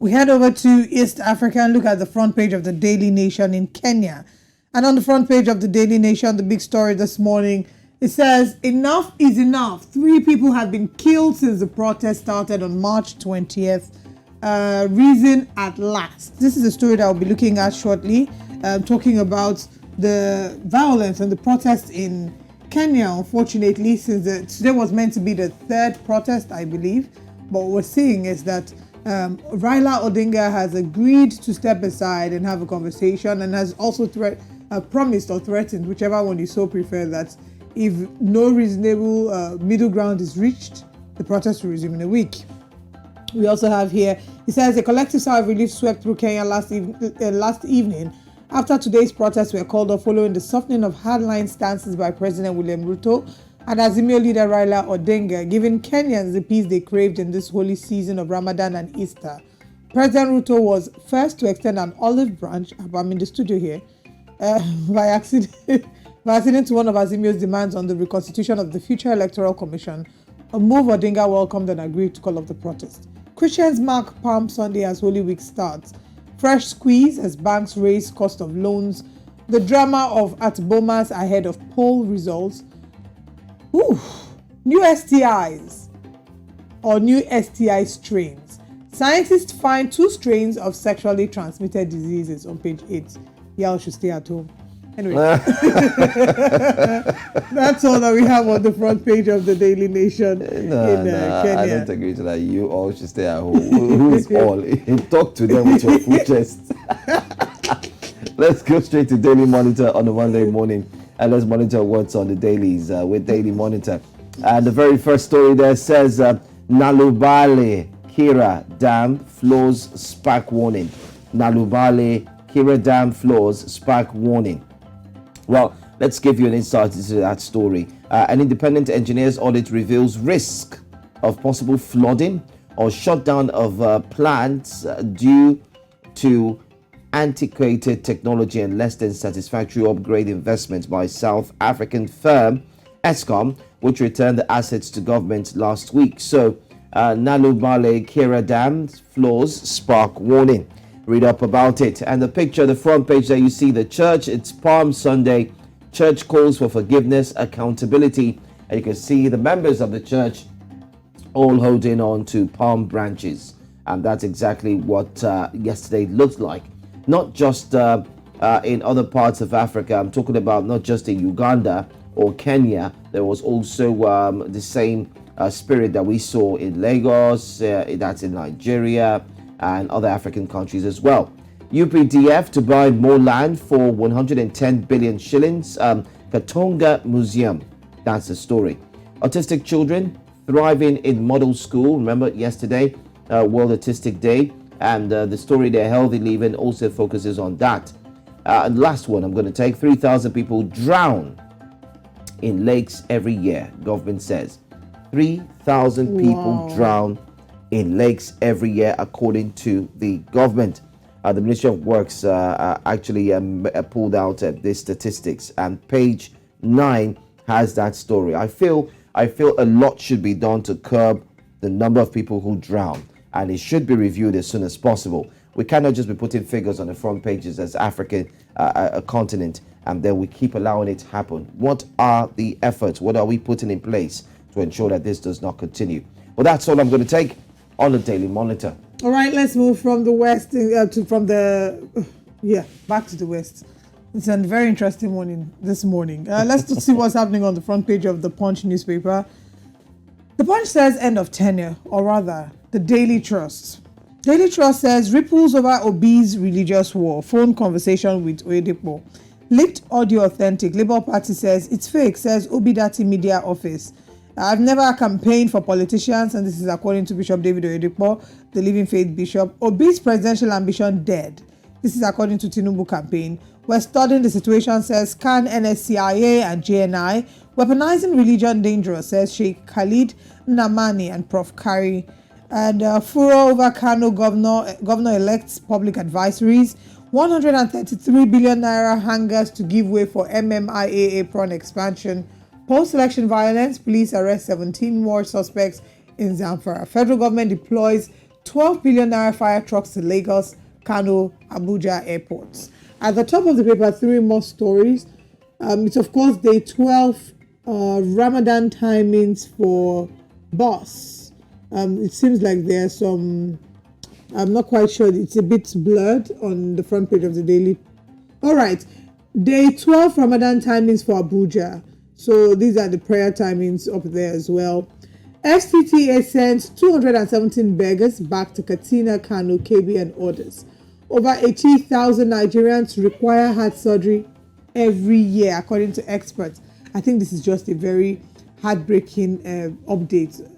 We head over to East Africa and look at the front page of the Daily Nation in Kenya. And on the front page of the Daily Nation, the big story this morning, it says, enough is enough. 3 people have been killed since the protest started on March 20th. Reason at last. This is a story that I'll be looking at shortly, talking about the violence and the protests in Kenya, unfortunately, since today was meant to be the 3rd protest, I believe. But what we're seeing is that Raila Odinga has agreed to step aside and have a conversation, and has also promised or threatened, whichever one you so prefer, that if no reasonable middle ground is reached, the protest will resume in a week. We also have here, it says a collective sigh of relief swept through Kenya last evening after today's protests were called off following the softening of hardline stances by President William Ruto and Azimio leader Raila Odinga, giving Kenyans the peace they craved in this holy season of Ramadan and Easter. President Ruto was first to extend an olive branch, I'm in the studio here, by accident to one of Azimio's demands on the reconstitution of the future electoral commission, a move Odinga welcomed and agreed to call off the protest. Christians mark Palm Sunday as Holy Week starts. Fresh squeeze as banks raise cost of loans. The drama of Atbomas ahead of poll results. New STIs or new STI strains. Scientists find 2 strains of sexually transmitted diseases on page 8. Y'all should stay at home. Anyway, that's all that we have on the front page of the Daily Nation Kenya. I don't agree to that. You all should stay at home. Who is all? Talk to them with your full chest. Let's go straight to Daily Monitor on a Monday morning, and let's monitor what's on the dailies with Daily Monitor. And the very first story there says Nalubale Kira Dam flows spark warning. Nalubale Kira Dam flows spark warning. Well, let's give you an insight into that story. An independent engineer's audit reveals risk of possible flooding or shutdown of plants due to antiquated technology and less than satisfactory upgrade investments by South African firm Eskom, which returned the assets to government last week. So, Nalubale Kira Dam flows spark warning. Read up about it. And the picture, the front page that you see, the church, it's Palm Sunday. Church calls for forgiveness, accountability. And you can see the members of the church all holding on to palm branches. And that's exactly what yesterday looked like. Not just in other parts of Africa. I'm talking about not just in Uganda or Kenya. There was also the same spirit that we saw in Lagos. That's in Nigeria and other African countries as well. UPDF to buy more land for 110 billion shillings. Katonga Museum, that's the story. Autistic children thriving in model school. Remember yesterday, World Autistic Day, and the story there, Healthy Living, also focuses on that. And last one I'm going to take, 3,000 people drown in lakes every year, government says. 3,000 people drown in lakes every year, according to the government. The Ministry of Works actually pulled out these statistics, and page 9 has that story. I feel a lot should be done to curb the number of people who drown, and it should be reviewed as soon as possible. We cannot just be putting figures on the front pages as African a continent, and then we keep allowing it to happen. What are the efforts? What are we putting in place to ensure that this does not continue? Well, that's all I'm going to take on the Daily Monitor. All right, let's move from the west back to the west. It's a very interesting morning this morning. Let's see what's happening on the front page of the Punch newspaper. The Punch says end of tenure, or rather, the Daily Trust. Daily Trust says ripples over Obi's religious war. Phone conversation with Oyedepo. Leaked audio authentic. Labour Party says it's fake, says Obi Dati Media Office. I've never campaigned for politicians, and this is according to Bishop David Oyedepo, the Living Faith Bishop. Obi's presidential ambition dead. This is according to Tinubu campaign. We're studying the situation, says CAN, NSCIA and JNI. Weaponizing religion dangerous, says Sheikh Khalid Namani and Prof. Kari. And furor over Kano governor-elect's public advisories. 133 billion naira hangers to give way for MMIA prawn expansion. Post-election violence, police arrest 17 more suspects in Zamfara. Federal government deploys 12 billion naira fire trucks to Lagos, Kano, Abuja airports. At the top of the paper, 3 more stories. It's of course day 12, Ramadan timings for bus. It seems like there's some, I'm not quite sure, it's a bit blurred on the front page of the Daily. All right, day 12 Ramadan timings for Abuja. So these are the prayer timings up there as well. FCTA sends 217 beggars back to Katsina, Kano, KB and others. Over 80,000 Nigerians require heart surgery every year, according to experts. I think this is just a very heartbreaking update,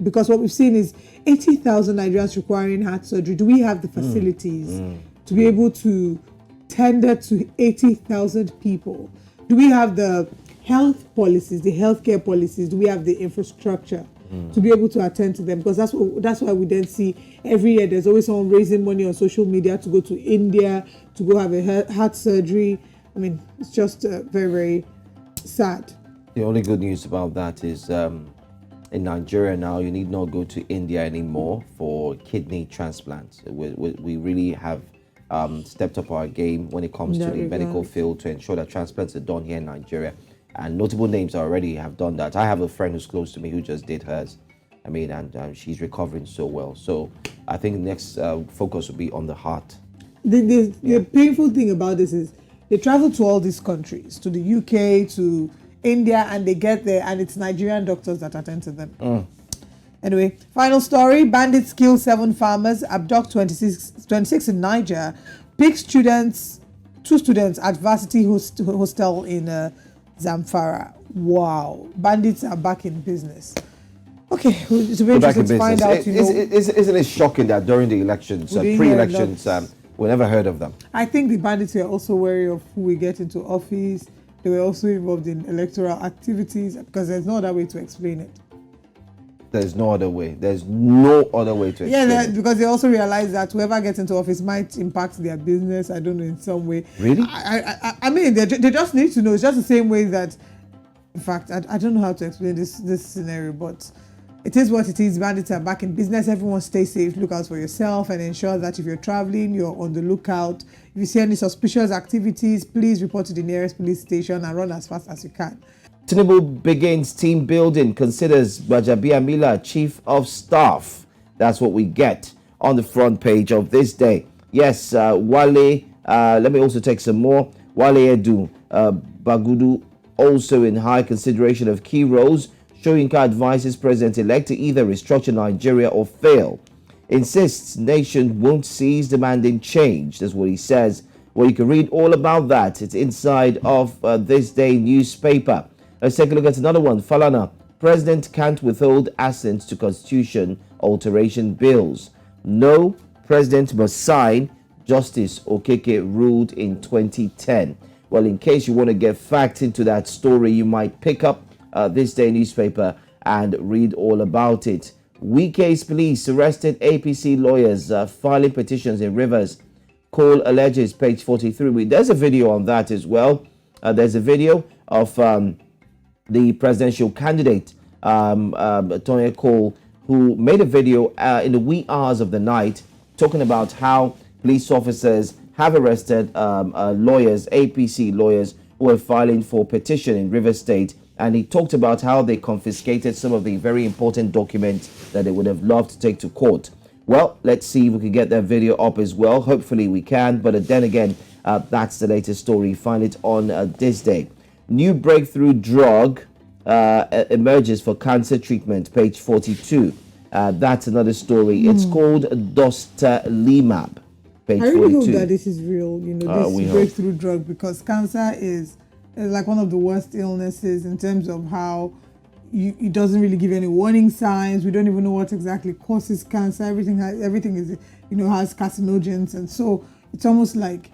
because what we've seen is 80,000 Nigerians requiring heart surgery. Do we have the facilities to be able to tender to 80,000 people? Do we have the health policies, the healthcare policies? Do we have the infrastructure to be able to attend to them? Because that's why we then see every year there's always someone raising money on social media to go to India to go have a heart surgery. I mean, it's just very, very sad. The only good news about that is in Nigeria now, you need not go to India anymore for kidney transplants. We really have stepped up our game when it comes to the medical field to ensure that transplants are done here in Nigeria. And notable names already have done that. I have a friend who's close to me who just did hers. I mean, and she's recovering so well. So I think the next focus will be on the heart. The painful thing about this is they travel to all these countries, to the UK, to India, and they get there and it's Nigerian doctors that attend to them. Anyway, final story. Bandits kill 7 farmers, abduct 26 in Niger, pick 2 students at varsity hostel in Zamfara. Wow. Bandits are back in business. Okay, it's very interesting to find out. Isn't it shocking that during the elections, pre-elections, we never heard of them? I think the bandits were also wary of who we get into office. They were also involved in electoral activities, because there's no other way to explain it. There's no other way. There's no other way to explain it. Because they also realize that whoever gets into office might impact their business, I don't know, in some way. Really? I mean, they just need to know. It's just the same way that, in fact, I don't know how to explain this scenario, but it is what it is. Bandits are back in business. Everyone stay safe, look out for yourself, and ensure that if you're traveling, you're on the lookout. If you see any suspicious activities, please report to the nearest police station and run as fast as you can. Tinubu begins team building, considers Gbajabiamila chief of staff. That's what we get on the front page of this day. Yes, Wale, let me also take some more. Wale Edu, Bagudu, also in high consideration of key roles. Soyinka advises president-elect to either restructure Nigeria or fail. Insists nation won't seize, demanding change. That's what he says. Well, you can read all about that. It's inside of this day newspaper. Let's take a look at another one. Falana, president can't withhold assent to constitution alteration bills. No, president must sign. Justice Okeke ruled in 2010. Well, in case you want to get facts into that story, you might pick up this day newspaper and read all about it. Wike's police arrested APC lawyers filing petitions in Rivers. Cole alleges, page 43. There's a video on that as well. There's a video of the presidential candidate, Tony Cole, who made a video in the wee hours of the night talking about how police officers have arrested lawyers, APC lawyers, who were filing for petition in Rivers State. And he talked about how they confiscated some of the very important documents that they would have loved to take to court. Well, let's see if we can get that video up as well. Hopefully we can. But then again, that's the latest story. Find it on this day. New breakthrough drug emerges for cancer treatment, page 42. That's another story. It's called Dostarlimab, page 42. I really hope that this is real, this breakthrough drug, because cancer is like one of the worst illnesses in terms of how it doesn't really give any warning signs. We don't even know what exactly causes cancer. Everything is, has carcinogens. And so it's almost like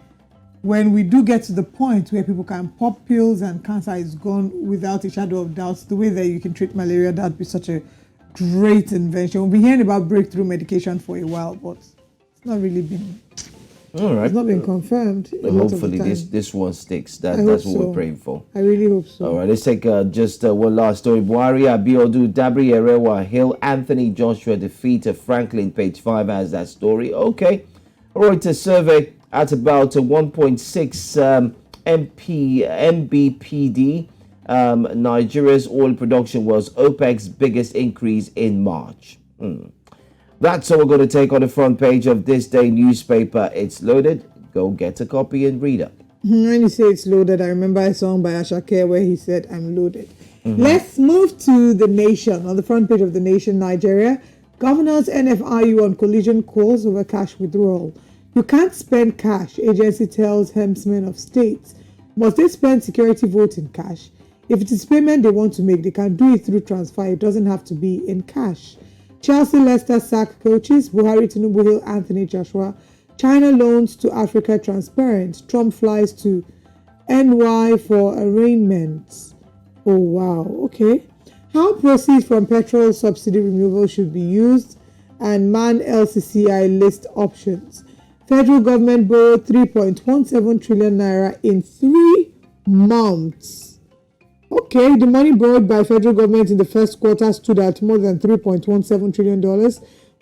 when we do get to the point where people can pop pills and cancer is gone without a shadow of doubt, the way that you can treat malaria, that would be such a great invention. We've been hearing about breakthrough medication for a while, but it's not really been All right. It's not been confirmed. a lot of the Hopefully time. this one sticks. That's hope what so. we're praying for. I really hope so. All right, let's take just one last story. Buhari, Abiodun, Dabri Erewa, Hill, Anthony Joshua defeat Franklin. Page 5 has that story. Okay. Reuters survey at about 1.6 MBPD. Nigeria's oil production was OPEC's biggest increase in March. That's all we're going to take on the front page of this day newspaper. It's loaded. Go get a copy and read it. When you say it's loaded, I remember a song by Ashake where he said, I'm loaded. Let's move to The Nation. On the front page of The Nation, Nigeria, governors NFIU on collision course over cash withdrawal. You can't spend cash, agency tells helmsmen of states. Must they spend security vote in cash? If it is payment they want to make, they can do it through transfer. It doesn't have to be in cash. Chelsea, Leicester sack coaches. Buhari, Tinubu, Hill, Anthony Joshua. China loans to Africa transparent. Trump flies to NY for arraignments. Oh, wow. Okay. How proceeds from petrol subsidy removal should be used, and man LCCI list options. Federal government borrowed 3.17 trillion naira in 3 months. Okay, the money borrowed by federal government in the first quarter stood at more than $3.17 trillion.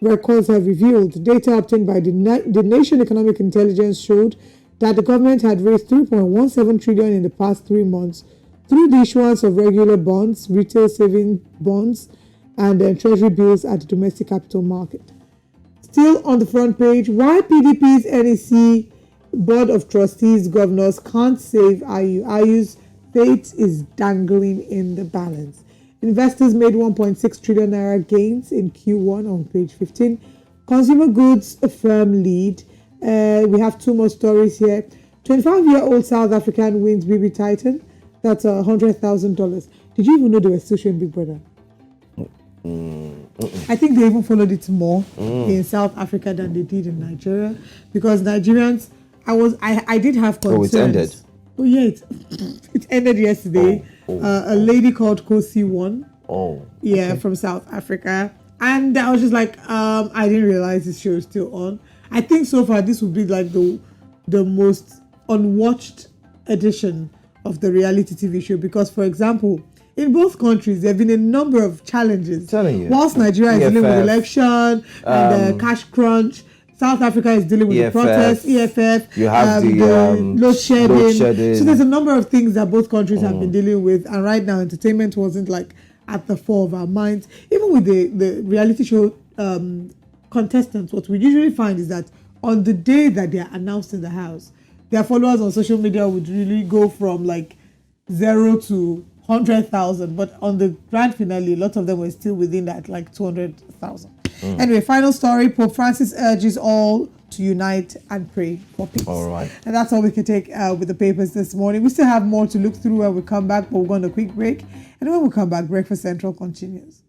Records have revealed. Data obtained by the Nation Economic Intelligence showed that the government had raised 3.17 trillion in the past 3 months through the issuance of regular bonds, retail saving bonds, and treasury bills at the domestic capital market. Still on the front page, why PDP's NEC Board of Trustees governors can't save IU. IU's fate is dangling in the balance. Investors made 1.6 trillion naira gains in Q1 on page 15. Consumer goods a firm lead. We have 2 more stories here. 25-year-old South African wins BB Titan. That's $100,000. Did you even know they were still showing Big Brother? I think they even followed it more in South Africa than they did in Nigeria, because Nigerians, I did have concerns. Oh, it's ended. Oh yeah, it ended yesterday. A lady called Kosi won. Oh, yeah, from South Africa, and I was just like, I didn't realize this show is still on. I think so far this would be like the most unwatched edition of the reality TV show, because, for example, in both countries there have been a number of challenges. Telling you. Whilst Nigeria is dealing with election and cash crunch, South Africa is dealing with the protests, EFF, you have the load shedding. So there's a number of things that both countries have been dealing with, and right now entertainment wasn't like at the fore of our minds. Even with the reality show contestants, what we usually find is that on the day that they are announced in the house, their followers on social media would really go from like 0 to 100,000, but on the grand finale, a lot of them were still within that, like 200,000. Anyway, final story. Pope Francis urges all to unite and pray for peace. All right. And that's all we can take with the papers this morning. We still have more to look through when we come back, but we're going to a quick break. And when we come back, Breakfast Central continues.